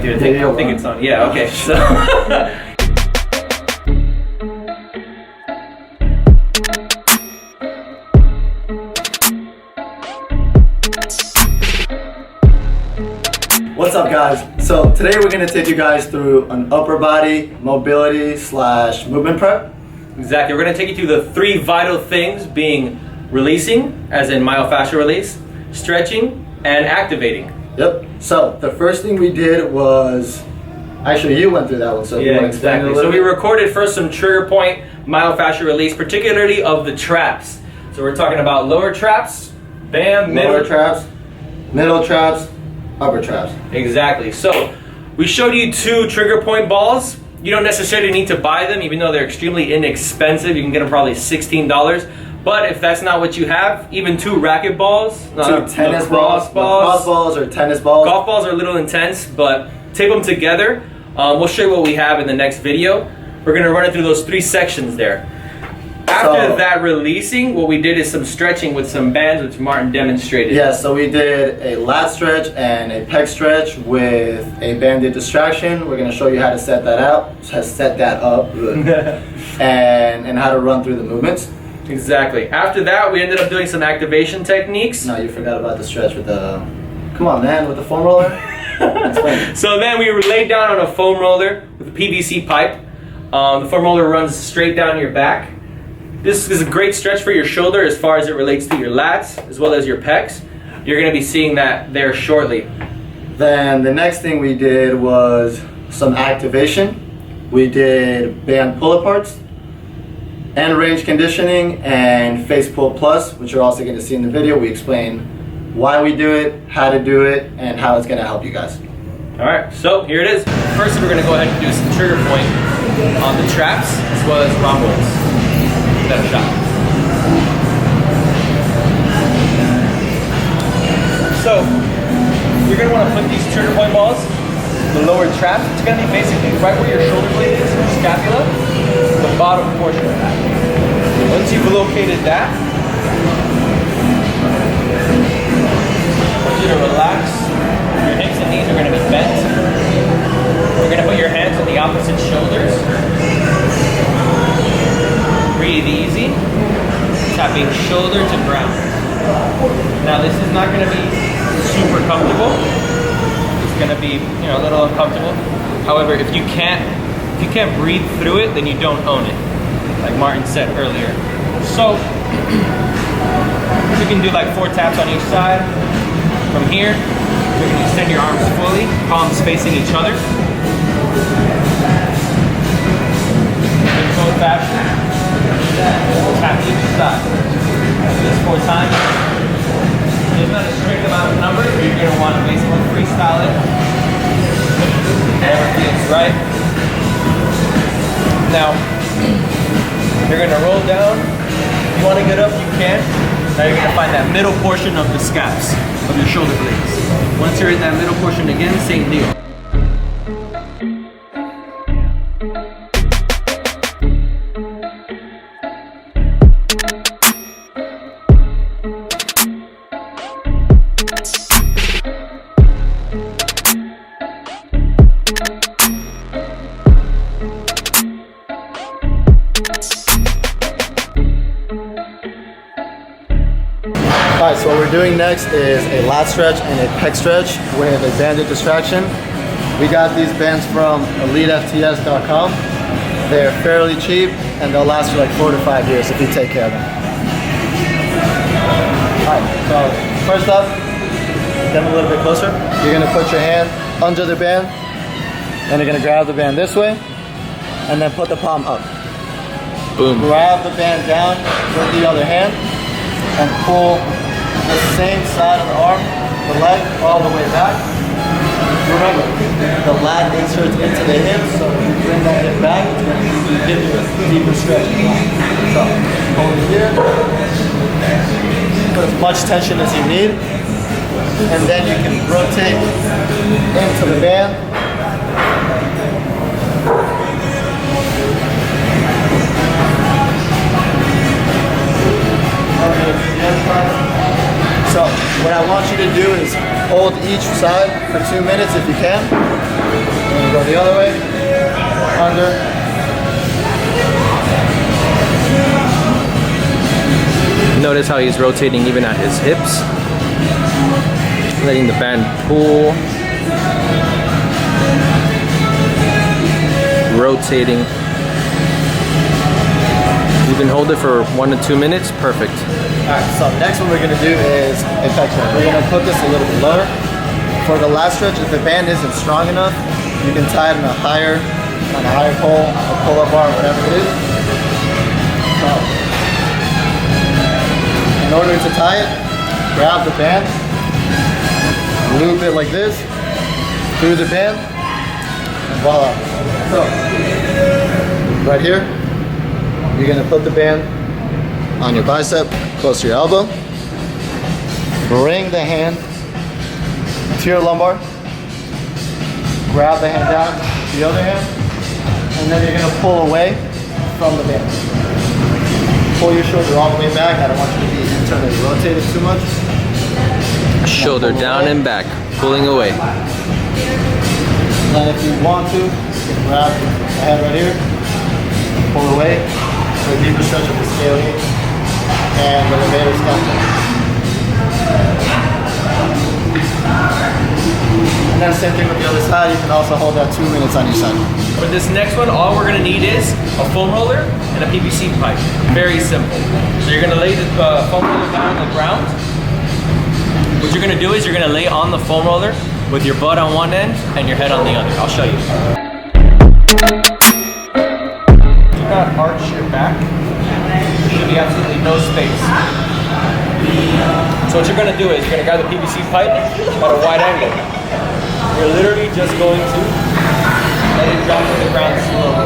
mic, dude. I don't think it's on. Yeah, okay. So. What's up, guys? So today we're going to take you guys through an upper body mobility / movement prep. Exactly. We're going to take you through the 3 vital things, being releasing, as in myofascial release, stretching, and activating. Yep. So the first thing we did was, actually you went through that one, so you want to explain it a little So we bit? recorded first some trigger point myofascial release, particularly of the traps. So we're talking about lower traps, bam, Lower traps, middle traps, upper traps. Exactly. So we showed you 2 trigger point balls. You don't necessarily need to buy them, even though they're extremely inexpensive. You can get them probably $16. But if that's not what you have, even 2 racket balls, 2 tennis balls, cross balls or tennis balls. Golf balls are a little intense, but tape them together. We'll show you what we have in the next video. We're gonna run it through those 3 sections there. After that releasing, what we did is some stretching with some bands, which Martin demonstrated. Yeah, so we did a lat stretch and a pec stretch with a banded distraction. We're gonna show you how to set that up, and how to run through the movements. Exactly. After that, we ended up doing some activation techniques. No, you forgot about the stretch with the, come on man, with the foam roller. So then we were laid down on a foam roller with a PVC pipe. The foam roller runs straight down your back. This is a great stretch for your shoulder as far as it relates to your lats as well as your pecs. You're going to be seeing that there shortly. Then the next thing we did was some activation. We did band pull aparts, and range conditioning, and face pull plus, which you're also going to see in the video. We explain why we do it, how to do it, and how it's going to help you guys. All right, so here it is. First, we're going to go ahead and do some trigger point on the traps as well as rhomboids. Give that a shot. So you're going to want to put these trigger point balls, the lower traps. It's going to be basically right where your shoulder blade is, your scapula, the bottom portion of that. Once you've located that, I want you to relax. Your hips and knees are going to be bent. You're going to put your hands on the opposite shoulders. Breathe easy, tapping shoulder to ground. Now this is not going to be super comfortable. It's going to be, a little uncomfortable. However, if you can't breathe through it, then you don't own it, like Martin said earlier. So you can do like 4 taps on each side. From here, you can extend your arms fully, palms facing each other. Controlled fashion. Tap each side. Do this 4 times. There's not a strict amount of numbers. You're going to want to basically freestyle it. Whatever feels right. Now, you're going to roll down. If you want to get up, you can. Now you're going to find that middle portion of the scaps of your shoulder blades. Once you're in that middle portion again, same deal. Alright, so what we're doing next is a lat stretch and a pec stretch with a banded distraction. We got these bands from EliteFTS.com. They're fairly cheap and they'll last you like 4 to 5 years if you take care of them. Alright, so first up, get them a little bit closer. You're going to put your hand under the band, and you're going to grab the band this way, and then put the palm up. Boom. Grab the band down with the other hand, and pull the same side of the arm, the leg, all the way back. Remember, the lat inserts into the hip, so if you bring that hip back, it's going to give you a deeper stretch. So, hold it here, put as much tension as you need, and then you can rotate into the band. So what I want you to do is hold each side for 2 minutes if you can. And go the other way, under. Notice how he's rotating even at his hips, letting the band pull, rotating. You can hold it for 1 to 2 minutes, perfect. Alright, so next one we're gonna do is infection. We're gonna put this a little bit lower. For the last stretch, if the band isn't strong enough, you can tie it on a higher pole, a pull-up bar, whatever it is. So, in order to tie it, grab the band, loop it like this, through the band, and voila. So, right here, you're gonna put the band on your bicep, close to your elbow. Bring the hand to your lumbar. Grab the hand down, the other hand, and then you're gonna pull away from the band. Pull your shoulder all the way back. I don't want you to be internally rotated too much. Shoulder down and back, pulling away. And then if you want to, you can grab the head right here, pull away, for a deeper stretch of the scalene and the levator scapula. And then same thing with the other side, you can also hold that 2 minutes on each side. For this next one, all we're gonna need is a foam roller and a PVC pipe. Very simple. So you're gonna lay the foam roller down on the ground. What you're gonna do is you're gonna lay on the foam roller with your butt on one end and your head on the other. I'll show you. Do not arch your back. There should be absolutely no space. So what you're gonna do is you're gonna grab the PVC pipe at a wide angle. You're literally just going to let it drop to the ground slowly.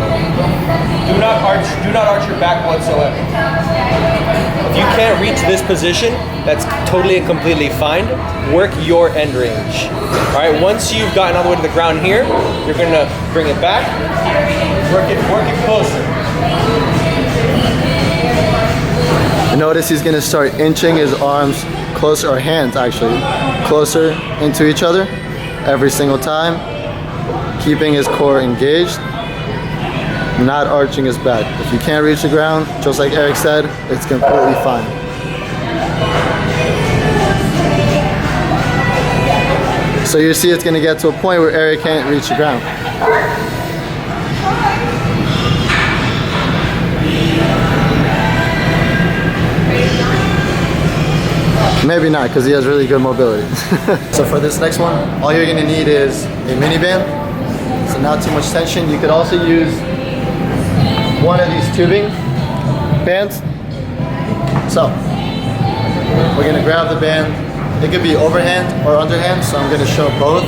Do not arch your back whatsoever. If you can't reach this position, that's totally and completely fine. Work your end range. All right, once you've gotten all the way to the ground here, you're gonna bring it back, work it closer. Notice he's gonna start inching his arms closer, or hands actually, closer into each other every single time, keeping his core engaged, not arching his back. If you can't reach the ground, just like Eric said, it's completely fine. So you see it's gonna get to a point where Eric can't reach the ground. Maybe not, because he has really good mobility. So for this next one, all you're gonna need is a mini band. So not too much tension. You could also use one of these tubing bands. So we're gonna grab the band. It could be overhand or underhand, so I'm gonna show both.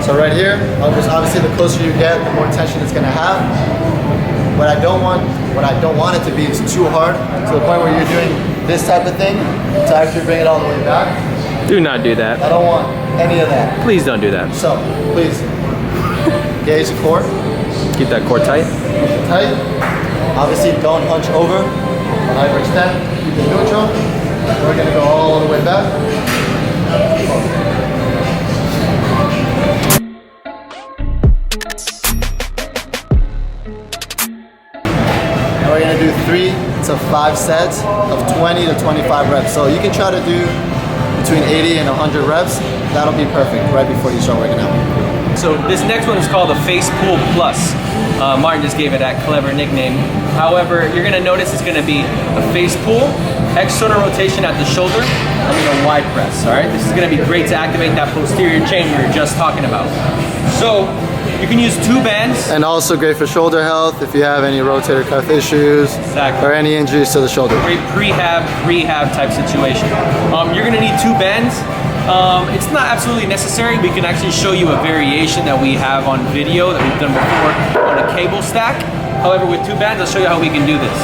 So right here, obviously the closer you get, the more tension it's gonna have. What I don't want it to be is too hard to the point where you're doing this type of thing to actually bring it all the way back. Do not do that. I don't want any of that. Please don't do that. So please gauge the core. Keep that core tight. Keep it tight. Obviously don't hunch over or hyperextend. Keep it neutral. We're gonna go all the way back. And we're gonna do 3 to 5 sets of 20 to 25 reps. So you can try to do between 80 and 100 reps. That'll be perfect right before you start working out. So this next one is called the Face Pull Plus. Martin just gave it that clever nickname. However, you're gonna notice it's gonna be a face pull, external rotation at the shoulder, and then a wide press, all right? This is gonna be great to activate that posterior chain we were just talking about. So, you can use 2 bands. And also great for shoulder health if you have any rotator cuff issues. Exactly. Or any injuries to the shoulder. Great rehab type situation. You're gonna need 2 bands. It's not absolutely necessary. We can actually show you a variation that we have on video that we've done before on a cable stack. However, with 2 bands, I'll show you how we can do this.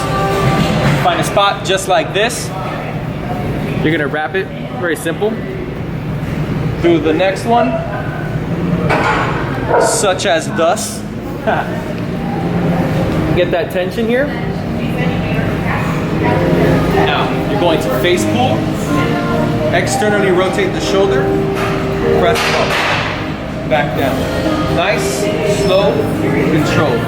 Find a spot just like this. You're gonna wrap it, very simple, through the next one, such as thus. Get that tension here. Now, you're going to face pull, externally rotate the shoulder, press up. back down. Nice, slow, controlled.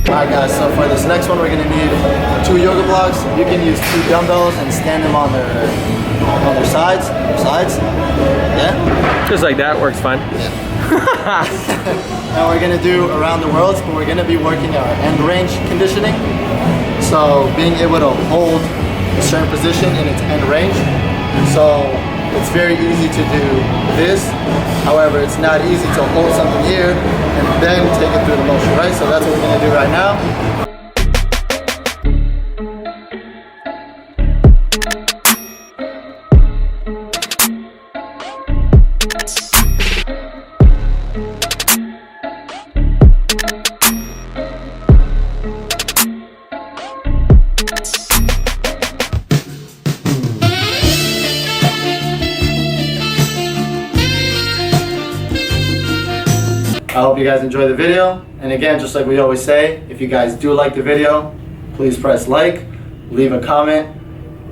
Alright guys, so for this next one we're going to need 2 yoga blocks. You can use 2 dumbbells and stand them on their sides. Yeah? Just like that, works fine. Now we're going to do around the worlds, but we're going to be working our end range conditioning. So being able to hold a certain position in its end range. So it's very easy to do this. However, it's not easy to hold something here and then take it through the motion, right? So that's what we're going to do right now. I hope you guys enjoy the video. And again, just like we always say, if you guys do like the video, please press like, leave a comment.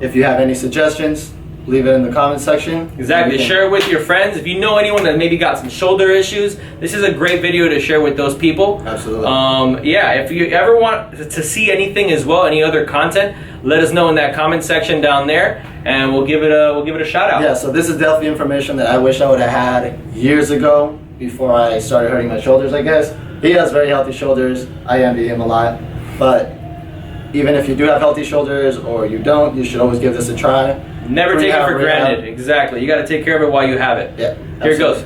If you have any suggestions, leave it in the comment section. Exactly. Share it with your friends. If you know anyone that maybe got some shoulder issues, this is a great video to share with those people. Absolutely. Yeah, if you ever want to see anything as well, any other content, let us know in that comment section down there, and we'll give it a shout out. Yeah, so this is definitely information that I wish I would have had years ago before I started hurting my shoulders, I guess. He has very healthy shoulders. I envy him a lot. But even if you do have healthy shoulders or you don't, you should always give this a try. Never take it for granted. Exactly. You got to take care of it while you have it. Yeah. Here it goes.